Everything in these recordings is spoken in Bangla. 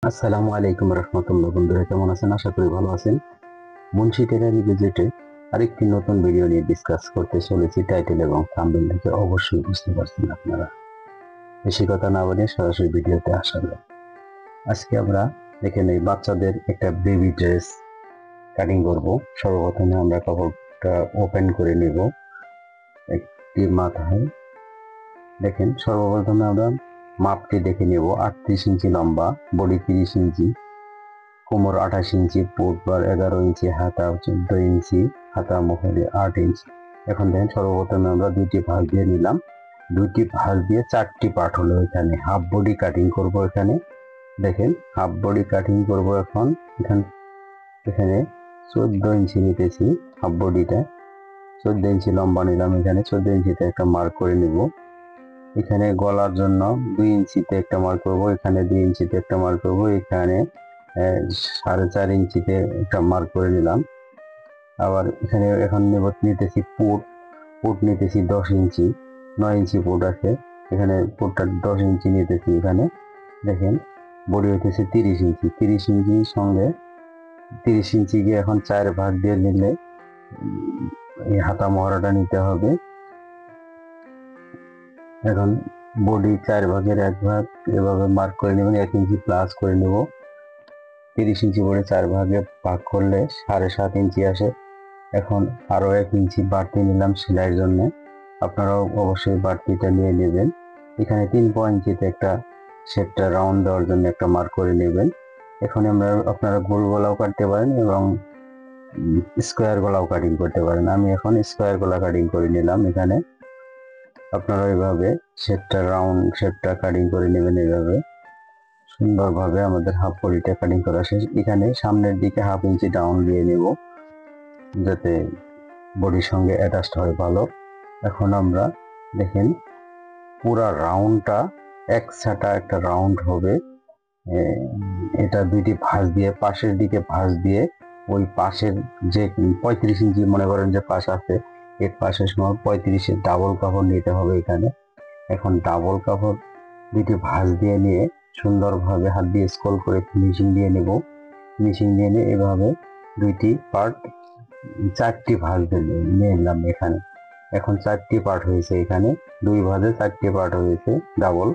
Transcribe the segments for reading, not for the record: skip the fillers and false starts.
আসসালামু আলাইকুম রহমতুল্লাহ। বন্ধুরা কেমন আছেন? আশা করি ভালো আছেন। মুন্সি টেরারি বাজেটে আরেকটি নতুন ভিডিও নিয়ে ডিসকাস করতে চলেছি। টাইটেল এবং থাম্বনেল থেকে অবশ্যই বুঝতে পারছেন আপনারা। বেশি কথা না বলে সরাসরি ভিডিওতে আসা যাক। আজকে আমরা দেখে নেই বাচ্চাদের একটা বেবি ড্রেস কাটিং করব। সর্বপ্রথমে আমরা কাপড়টা ওপেন করে নেব। একটি মাথায় দেখেন, সর্বপ্রথমে আমরা মাপটি দেখে নেব। 38 ইঞ্চি লম্বা, বডি 30 ইঞ্চি, কোমর 28 ইঞ্চি, বুধবার 11 ইঞ্চি, হাতা 14 ইঞ্চি, হাতা মোহরে 8 ইঞ্চি। এখন দেখেন, সর্বপ্রথমে আমরা দুইটি ভাঁজ দিয়ে নিলাম। দুইটি ভাঁজ দিয়ে 4টি পার্ট হলো। এখানে হাফ বডি কাটিং করব। এখানে দেখেন, হাফ বডি কাটিং করব। এখন এখানে 14 ইঞ্চি নিতেছি। হাফ বডিটা 14 ইঞ্চি লম্বা নিলাম। এখানে 14 ইঞ্চিতে একটা মার্ক করে নিব। এখানে গলার জন্য 2 ইঞ্চিতে একটা মার্ক করব। এখানে 2 ইঞ্চিতে একটা মার্ক করব। এখানে 4.5 ইঞ্চিতে একটা মার্ক করে নিলাম। আবার এখানে এখন নিতেছি পুট নিতেছি 10 ইঞ্চি, 9 ইঞ্চি পুট আছে। এখানে পুটটা 10 ইঞ্চি নিতেছি। এখানে দেখেন, বডি হইতেছে 30 ইঞ্চি। 30 ইঞ্চির সঙ্গে 30 ইঞ্চিকে এখন 4 ভাগ দিয়ে নিলে এই হাতা মহড়াটা নিতে হবে। এখন বডি 4 ভাগের 1 ভাগ এভাবে মার্ক করে নেবেন। 1 ইঞ্চি প্লাস করে নেব। 30 ইঞ্চি বডি 4 ভাগে ভাগ করলে 7.5 ইঞ্চি আসে। এখন আরো 1 ইঞ্চি বাড়তি নিলাম সেলাইয়ের জন্য। আপনারাও অবশ্যই বাড়তিটা নিয়ে নেবেন। এখানে 3 ইঞ্চিতে একটা শেপটা রাউন্ড দেওয়ার জন্য একটা মার্ক করে নেবেন। এখন আপনারা গোল গলাও কাটতে পারেন এবং স্কোয়ার গলাও কাটিং করতে পারেন। আমি এখন স্কোয়ার গলা কাটিং করে নিলাম। এখানে আপনারা এইভাবে রাউন্ড শেপটা কাটিং করে নেবেন। এইভাবে সুন্দরভাবে আমাদের হাফ বডিটা কাটিং করা শেষ। এখানে সামনের দিকে 1/2 ইঞ্চি ডাউন দিয়ে নেব, যাতে বডির সঙ্গে অ্যাটাচড হয় ভালো। এখন আমরা দেখেন, পুরা রাউন্ডটা একসাথে একটা রাউন্ড হবে। এটা দুইটি ভাঁজ দিয়ে, পাশের দিকে ভাঁজ দিয়ে, ওই পাশের যে 35 ইঞ্চি মনে করেন যে পাশ আছে, এই পাশের সময় 35-এর ডাবল কাপড় নিতে হবে এখানে। এখন ডাবল কাপড় দুইটি ভাঁজ দিয়ে নিয়ে সুন্দরভাবে হাত দিয়ে স্ক্রল করে ফিনিশিং দিয়ে নেব। ফিনিশিং দিয়ে নিয়ে এভাবে দুইটি পার্ট 4টি ভাঁজ নিয়ে নিলাম এখানে। এখন 4টি পার্ট হয়েছে। এখানে 2 ভাঁজে 4টি পার্ট হয়েছে ডাবল।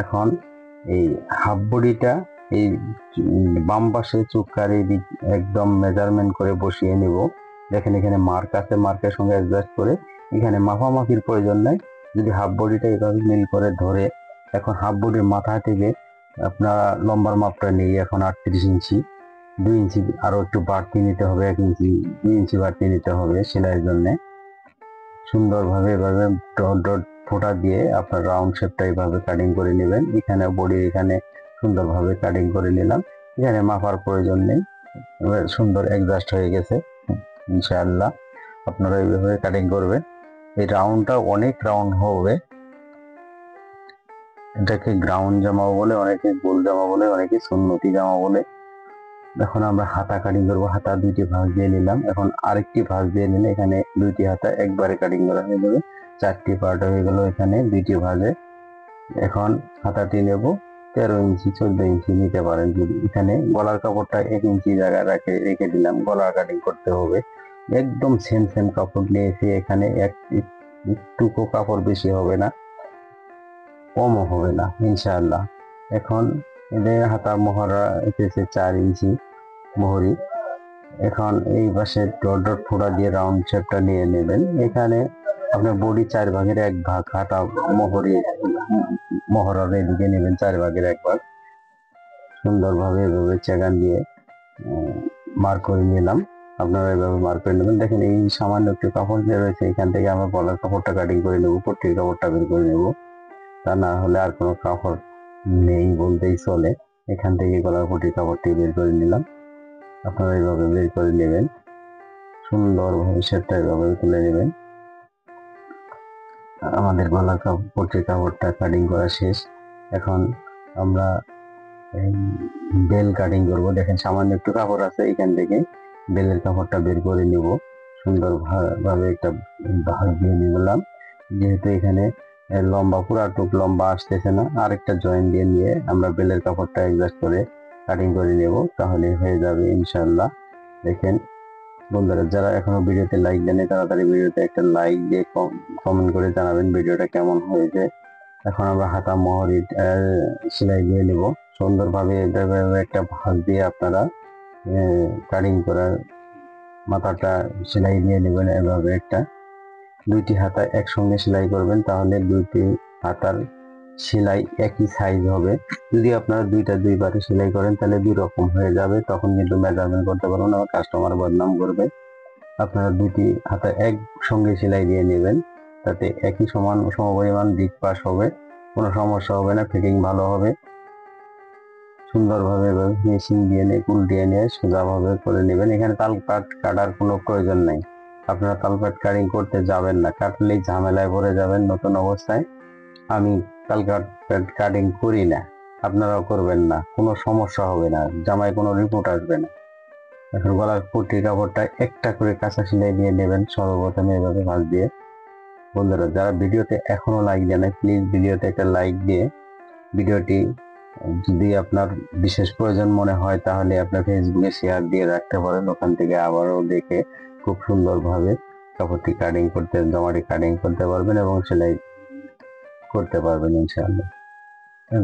এখন এই হাফ বডিটা এই বাম পাশে চুক্কার এই দিক একদম মেজারমেন্ট করে বসিয়ে নিব। দেখেন, এখানে মার্ক আছে, মার্কের সঙ্গে অ্যাডজাস্ট করে এখানে মাপামাপির প্রয়োজন নাই। যদি হাফ বডিটা এভাবে মিল করে ধরে, এখন হাফ বডির মাথা থেকে আপনার লম্বার মাপটা নেই। এখন 38 ইঞ্চি, 2 ইঞ্চি আরো একটু বাড়তি নিতে হবে। 1 ইঞ্চি 2 ইঞ্চি বাড়তি নিতে হবে সেলাইয়ের জন্য। সুন্দরভাবে এভাবে ডট ডট ফোঁটা দিয়ে আপনার রাউন্ড শেপটা এইভাবে কাটিং করে নেবেন। এখানে বডি এখানে সুন্দরভাবে কাটিং করে নিলাম। এখানে মাপার প্রয়োজন নেই, সুন্দর অ্যাডজাস্ট হয়ে গেছে ইনশাআল্লাহ। আপনারা এইভাবে কাটিং করবেন। এই রাউন্ডটা অনেক রাউন্ড হবে। এটাকে গ্রাউন্ড জামা বলে, অনেকে গোল জামা বলে, অনেকে সুন্নতি জামা বলে। এখন আমরা হাতা কাটিং করবো। হাতা 2টি ভাঁজ দিয়ে নিলাম। এখন আরেকটি ভাঁজ দিয়ে নিলে এখানে 2টি হাতা একবারে কাটিং করা হয়ে যাবে। 4টি পার্ট হয়ে গেল এখানে 2টি ভাঁজে। এখন হাতাটি নেব 13 ইঞ্চি, 14 ইঞ্চি নিতে পারেন। যদি এখানে গলার কাপড়টা 1 ইঞ্চি জায়গায় রেখে দিলাম। গলার কাটিং করতে হবে। একদম সেম কাপড় নিয়েছি। এখানে একটুকু কাপড় বেশি হবে না, কমও হবে না ইনশাআল্লাহ। এখন এদের হাতা মহড়া এসেছে 4 ইঞ্চি মোহরি। এখন এই পাশে ডট ডট ফোঁটা দিয়ে রাউন্ড শেপটা নিয়ে নেবেন। এখানে আপনার বডি 4 ভাগের 1 ভাগ, হাতা মহড়ার এদিকে নেবেন 4 ভাগের 1 ভাগ। সুন্দরভাবে এভাবে চেগান দিয়ে মার্ক করে নিলাম। আপনারা এভাবে মার্ক করে নেবেন। দেখেন, এই সামান্য একটু কাপড় যে রয়েছে, এখান থেকে আমরা গলার কাপড়টা কাটিং করে নেবো, পট্টির কাপড়টা বের করে নেব। তা না হলে আর কোনো কাপড় নেই বলতেই চলে। এখান থেকে গলার পট্টির কাপড়টি বের করে নিলাম। আপনারা এইভাবে বের করে নেবেন। সুন্দরভাবে শেপটা এভাবে তুলে নেবেন। আমাদের গলার পট্টির কাপড়টা কাটিং করা শেষ। এখন আমরা বেল কাটিং করব। দেখেন, সামান্য একটু কাপড় আছে, এখান থেকে বেলের কাপড়টা বের করে নিব। সুন্দরভাবে একটা ভাঁজ দিয়ে নিলাম। যেহেতু এখানে লম্বা পুরাটুক লম্বা আসতেছে না, আরেকটা জয়েন দিয়ে নিয়ে আমরা বেলের কাপড়টা অ্যাডজাস্ট করে কাটিং করে নেব, তাহলে হয়ে যাবে ইনশাল্লাহ। দেখেন বন্ধুরা, যারা এখনো ভিডিওতে লাইক দেন তাড়াতাড়ি ভিডিওতে একটা লাইক দিয়ে কমেন্ট করে জানাবেন ভিডিওটা কেমন হয়েছে। এখন আমরা হাতা মোহরি সেলাই দিয়ে নেব সুন্দরভাবে। একটা ভাঁজ দিয়ে আপনারা কাটিং করার মাথাটা সেলাই দিয়ে নেবেন। এভাবে একটা দুইটি হাতা একসঙ্গে সেলাই করবেন, তাহলে দুইটি হাতার সেলাই একই সাইজ হবে। যদি আপনারা দুইবারে সেলাই করেন তাহলে দুই রকম হয়ে যাবে, তখন কিন্তু মেজারমেন্ট করতে পারবেন না, কাস্টমার বদনাম করবে। আপনারা দুইটি হাতা একসঙ্গে সেলাই দিয়ে নেবেন, তাতে একই সমপরিমাণ দিক পাশ হবে, কোনো সমস্যা হবে না, ফিটিং ভালো হবে। সুন্দরভাবে মেশিন দিয়ে নিয়ে কুল দিয়ে নিয়ে সোজাভাবে করে নেবেন। এখানে তাল পাট কাটার কোনো প্রয়োজন নাই, আপনারা তাল পাট কাটিং করতে যাবেন না, কাটলেই ঝামেলায় পড়ে যাবেন নতুন অবস্থায়। আমি তাল পাট কাটিং করি না, আপনারাও করবেন না, কোনো সমস্যা হবে না, জামায় কোনো রিপোর্ট আসবে না। এখন গলার পট্টির কাপড়টা একটা করে কাঁচা সেলাই দিয়ে নেবেন সর্বপ্রথমে এভাবে ভাঁজ দিয়ে। বন্ধুরা, যারা ভিডিওতে এখনো লাইক দেন নাই, প্লিজ ভিডিওতে একটা লাইক দিয়ে ভিডিওটি যদি আপনার বিশেষ প্রয়োজন মনে হয় তাহলে আপনার ফেসবুকে শেয়ার দিয়ে রাখতে পারেন, ওখান থেকে আবারও দেখে খুব সুন্দরভাবে কাপড়টি কাটিং করতে জামাটি কাটিং করতে পারবেন এবং সেলাই করতে পারবেন ইনশাআল্লাহ।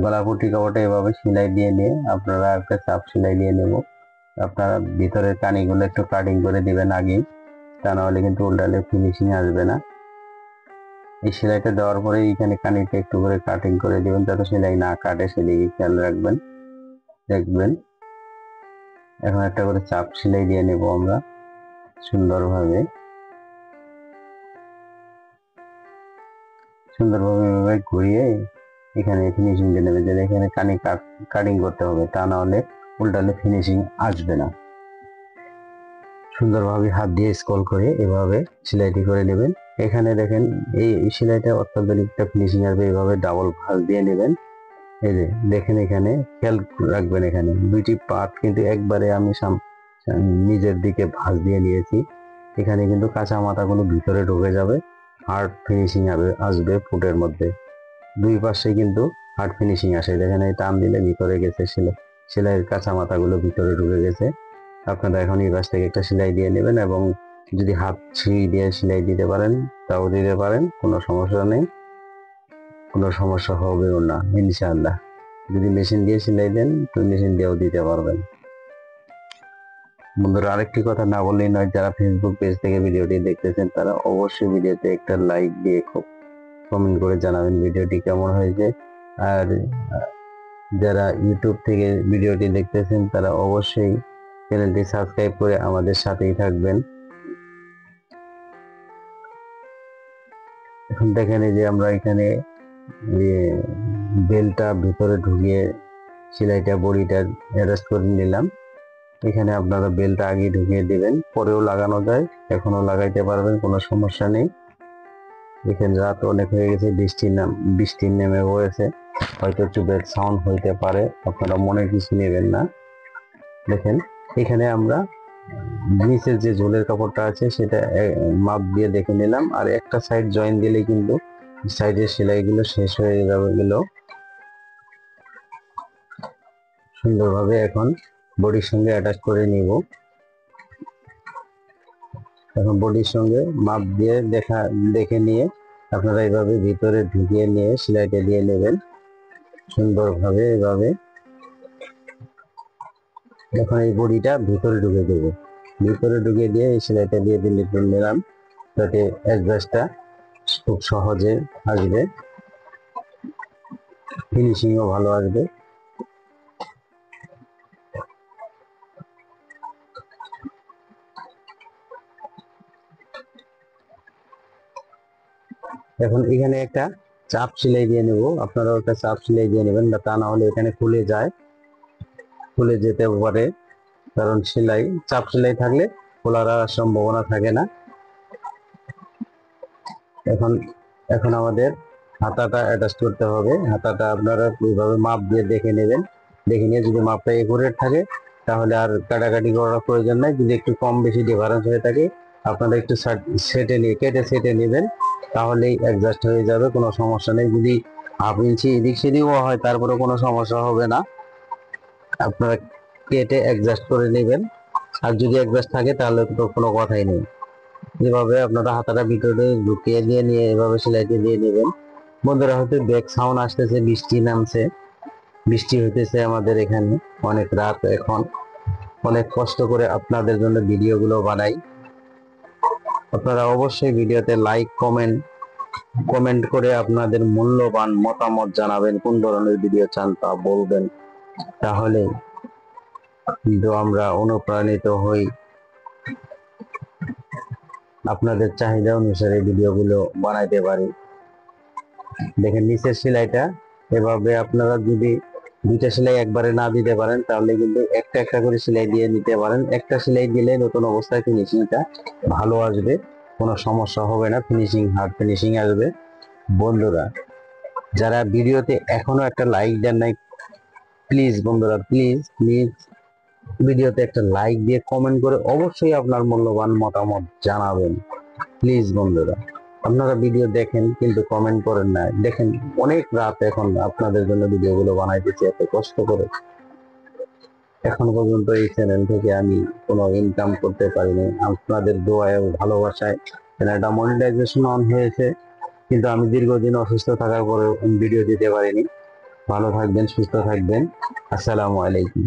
গলা পট্টি কাপড়টা এভাবে সেলাই দিয়ে নিয়ে আপনারা একটা চাপ সেলাই দিয়ে নেব। আপনারা ভিতরের কানিগুলো একটু কাটিং করে দিবেন আগে, তা নাহলে কিন্তু উল্টালে ফিনিশিং আসবে না। এই সেলাইটা দেওয়ার পরে এখানে কানিটা একটু করে কাটিং করে দিবেন, যাতে সেলাই না কাটে সেদিকে খেয়াল রাখবেন। দেখবেন এখন একটা করে চাপ সেলাই দিয়ে নেব আমরা সুন্দরভাবে ঘুরিয়ে এখানে ফিনিশিং দিয়ে নেবে, যে এখানে কানি কাটিং করতে হবে, তা না হলে উল্টালে ফিনিশিং আসবে না। সুন্দরভাবে হাত দিয়ে স্ক্রল করে এভাবে সেলাইটি করে নেবেন। এখানে দেখেন এই সেলাইটা অত্যাধুনিক একটা ফিনিশিং আসবে, এভাবে ডাবল ভাঁজ দিয়ে নেবেন। এই যে দেখেন এখানে খেয়াল রাখবেন, এখানে দুইটি পার্ট কিন্তু একবারে আমি নিজের দিকে ভাঁজ দিয়ে নিয়েছি। এখানে কিন্তু কাঁচা মাথাগুলো ভিতরে ঢুকে যাবে, হার্ড ফিনিশিং আসবে ফুটের মধ্যে। দুই পাশে কিন্তু হার্ড ফিনিশিং আসে, দেখেন এই টান দিলে ভিতরে গেছে সেলাইয়ের কাঁচা মাথাগুলো ভিতরে ঢুকে গেছে। আপনারা এখন এই পাশ থেকে একটা সেলাই দিয়ে নেবেন, এবং যদি হাত ছুঁই দিয়ে সেলাই দিতে পারেন তাও দিতে পারেন, কোনো সমস্যা নেই, কোনো সমস্যা হবেও না ইনশাআল্লাহ। যদি মেশিন দিয়ে সেলাই দেন তো মেশিন দিয়েও দিতে পারবেন। বন্ধুরা, আরেকটি কথা না বললেই নয়, যারা ফেসবুক পেজ থেকে ভিডিওটি দেখতেছেন তারা অবশ্যই ভিডিওতে একটা লাইক দিয়ে খুব কমেন্ট করে জানাবেন ভিডিওটি কেমন হয়েছে। আর যারা ইউটিউব থেকে ভিডিওটি দেখতেছেন তারা অবশ্যই চ্যানেলটি সাবস্ক্রাইব করে আমাদের সাথেই থাকবেন। এখন দেখেন এই যে আমরা এখানে বেলটা ভিতরে ঢুকিয়ে সেলাইটা বডিটা অ্যাডজাস্ট করে নিলাম। এখানে আপনারা বেলটা আগে ঢুকিয়ে দিবেন, পরেও লাগানো যায়, এখনো লাগাইতে পারবেন, কোনো সমস্যা নেই। এখানে রাত অনেক হয়ে গেছে, বৃষ্টি নেমে পড়েছে, হয়তো একটু ব্যাড সাউন্ড হইতে পারে, আপনারা মনে কিছু নেবেন না। দেখেন এখানে আমরা নিচের যে ঝোলের কাপড়টা আছে সেটা মাপ দিয়ে দেখে নিলাম, আর একটা সাইড জয়েন দিলে কিন্তু সাইডের সেলাইগুলো শেষ হয়ে যাবে গেল সুন্দরভাবে। এখন বডির সঙ্গে অ্যাটাচ করে নিব। এখন বডির সঙ্গে মাপ দিয়ে দেখে নিয়ে আপনারা এইভাবে ভিতরে ঢুকিয়ে নিয়ে সেলাইটা দিয়ে নেবেন সুন্দরভাবে। এভাবে এখন এই বডিটা ভিতরে ঢুকে দেবো, ভিতরে ঢুকিয়ে দিয়ে এই সেলাইটা দিয়ে নিলাম, যাতে অ্যাডজাস্টটা খুব সহজে আসবে, ফিনিশিংও ভালো আসবে। এখন এখানে একটা চাপ সেলাই দিয়ে নেব, আপনারাও একটা চাপ সেলাই দিয়ে নেবেন, তা না হলে এখানে খুলে যেতে পারে, কারণ চাপ সেলাই থাকলে খোলার সম্ভাবনা থাকে না। এখন আমাদের হাতাটা অ্যাটাচ করতে হবে। হাতাটা আপনারা ওইভাবে মাপ দিয়ে দেখে নেবেন, দেখে নিয়ে যদি মাপটা একুরেট থাকে তাহলে আর কাটাকাটি করার প্রয়োজন নাই। যদি একটু কম বেশি ডিফারেন্স হয়ে থাকে আপনারা একটু কেটে সেটে নেবেন, তাহলেই অ্যাডজাস্ট হয়ে যাবে, কোনো সমস্যা নেই। যদি হাফ ইঞ্চি এদিক সেদিকও হয় তারপরে কোনো সমস্যা হবে না, আপনারা কেটে অ্যাডজাস্ট করে নেবেন। আর যদি অ্যাডজাস্ট থাকে তাহলে তো কোনো কথাই নেই। যেভাবে আপনারা হাতাটা ভিতরে ঢুকিয়ে দিয়ে নিয়ে এভাবে সেলাইটি দিয়ে নেবেন। বন্ধুরা, হয়তো ব্যাক সাউন্ড আসতেছে, বৃষ্টি নামছে, বৃষ্টি হইতেছে আমাদের এখানে, অনেক রাত এখন, অনেক কষ্ট করে আপনাদের জন্য ভিডিওগুলো বানাই। আপনারা অবশ্যই ভিডিওতে লাইক কমেন্ট করে আপনাদের মূল্যবান মতামত জানাবেন, কোন ধরনের ভিডিও চান তা বলবেন, তাহলে কিন্তু আমরা অনুপ্রাণিত হই, আপনাদের চাহিদা অনুসারে ভিডিওগুলো বানাইতে পারি। দেখেন নিচের সেলাইটা, এভাবে আপনারা যদি দুইটা সেলাই একবারে না দিতে পারেন তাহলে কিন্তু একটা একটা করে সেলাই দিয়ে নিতে পারেন। একটা সেলাই দিলে নতুন অবস্থায় ফিনিশিংটা ভালো আসবে, কোনো সমস্যা হবে না, ফিনিশিং হার্ড ফিনিশিং আসবে। বন্ধুরা, যারা ভিডিওতে এখনো একটা লাইক দেন নাই, প্লিজ বন্ধুরা, প্লিজ প্লিজ ভিডিওতে একটা লাইক দিয়ে কমেন্ট করে অবশ্যই আপনার মূল্যবান মতামত জানাবেন। প্লিজ বন্ধুরা, আপনারা ভিডিও দেখেন কিন্তু কমেন্ট করেন না। দেখেন অনেক রাত এখন আপনাদের জন্য ভিডিওগুলো বানাইতেছি এত কষ্ট করে, এখন পর্যন্ত এই চ্যানেল থেকে আমি কোনো ইনকাম করতে পারিনি। আপনাদের দোয়ায় ও ভালোবাসায় চ্যানেলটা মনিটাইজেশন অন হয়েছে, কিন্তু আমি দীর্ঘদিন অসুস্থ থাকার পরে ভিডিও দিতে পারিনি। ভালো থাকবেন, সুস্থ থাকবেন। আসসালামু আলাইকুম।